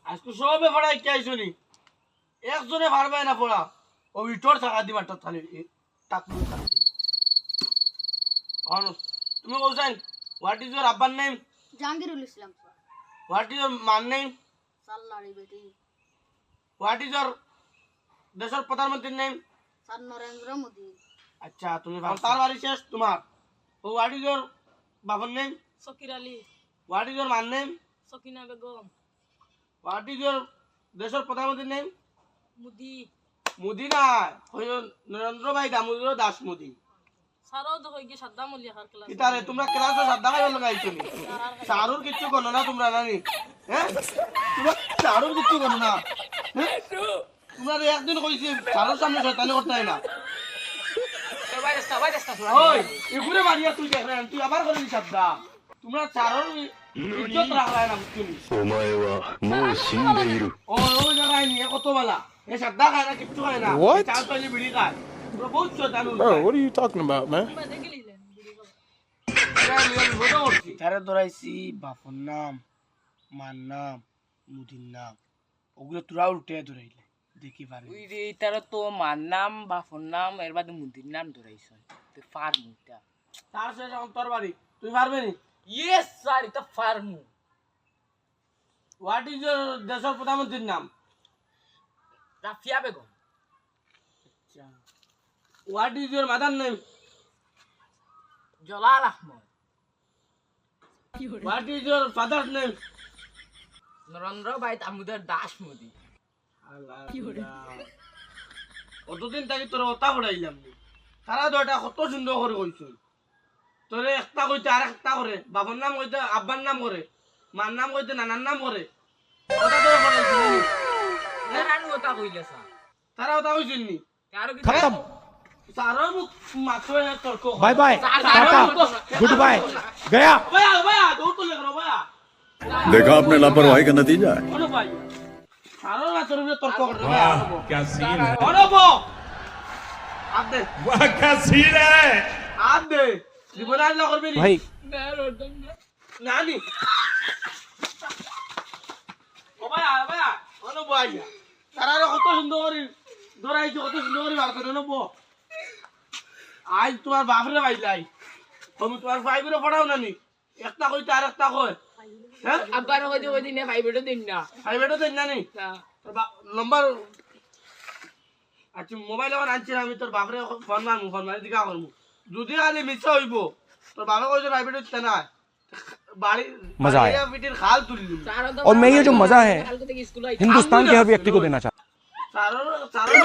আজকে সবে পড়াই কে আইছনি একজনে পারবে না পড়া ও ইটর থাকা দিবা তো তাহলে টাকলু তুমি বলছেন হোয়াট ইজ ইউর আব্বার name Jahangirul Islam sir what is your মান নেম সাল্লারি বেটি হোয়াট ইজ ইউর দেশের প্রধানমন্ত্রীর নেম স্যার নরেন্দ্র মোদি আচ্ছা তুমি তার বাড়ি শেষ তোমার ও হোয়াট ইজ ইউর বাবার name Sakir Ali what is your মান name Sakina Begum what is your দেশের প্রধানমন্ত্রীর নেম মুদি মোদি না নরেন্দ্র ভাই দামোদর দাস মোদি সারও তো হয়ে গিয়ে সাদ্দাম আলী হার ক্লাস কিতারে তোমরা ক্লাসে সাদা খাইবার লাগাইছো নি চারুর কিচ্ছু করো না তোমরা নানি হ্যাঁ তোমরা চারুর কিচ্ছু করো না তোমরা একদিন কইছি চারুর সামনে শয়তানি করতে হয় না ওই এগুরে মারিয়া তুই দেখ তুই আবার করে নি সাদা তোমরা চারুর ইজ্জত রাখলাই না তুমি お前はもう死んでいる。 ও ওই জায়গায় নিয়ে কত বেলা এ সাদা খায় না কিচ্ছু খায় না What? চাল পাইলে বিড়ি খায় তোমরা বহুত শয়তান Bro, what are you talking about, man? তারে ধরাইছি বাপর নাম মার নাম মুদির নাম ওগুলো তোরা উল্টে ধরাইলে দেখি পারি ওই রে তারা তো মার নাম বাপর নাম এর বাদে মুদির নাম ধরাইছ তো ফার্মু এটা তার শেষ এখন তোর বাড়ি তুই পারবে নি ইয়েস স্যার এটা ফার্মু হোয়াট ইজ ইউর দেশের প্রধানমন্ত্রীর নাম Rafia Begum what is your mother name Jalal Ahmad what is your father name Narendra bhai Damodar Das Modi অতদিন তাকে তোর ওটা পড়াইলাম তারা তো এটা কত সুন্দর করে কইছ তোরে একটা কইতে আর একটা করে বাবার নাম কইতে আব্বার নাম করে মার নাম কইতে নানার নাম করে ওটা তোর পড়াইছিল নানানু ওটা কইলে স্যার তারা ওটা কইছিল নি কারো কি खत्म সারর মুখ মাত্র তর্ক bye bye tata goodbye गया ভাইয়া ভাইয়া দৌড় তো লেখো ভাইয়া देखा आपने लापरवाही का नतीजा है। অনু ভাই সারর না তোর তর্ক করে ভাইয়া क्या सीन है অনুব আদে वाह क्या सीन है আদে জীবনাল না করবি নি भाई নানি ও ভাইয়া ভাইয়া অনু ভাইয়া তারা কত সুন্দর করে দৌড়াইছো কত সুন্দর করে বার করে অনুব আজ তোমার বাপরে ভাইলাই তুমি তোমার ভাইগুলো পড়াও না নি একটা কইতে আর একটা কয় হ্যাঁ আব্বার কইতে কইতে না ভাই বেটো দিন না ভাইবেটো দেন না নি নম্বর আচ্ছা মোবাইল আমার আনছি আমি তোর বাপরে ফোন মারি দিকা করবো যদি খালি মিথ্যা হইব তোর বাবা কইছে ভাইবেটো দিতে না বাড়ি मजा आया। পিটির খাল তুলি দিবি और मैं ये जो मजा है কালকে থেকে স্কুল हिंदुस्तान के हर व्यक्ति को देना चाहता हूं চারো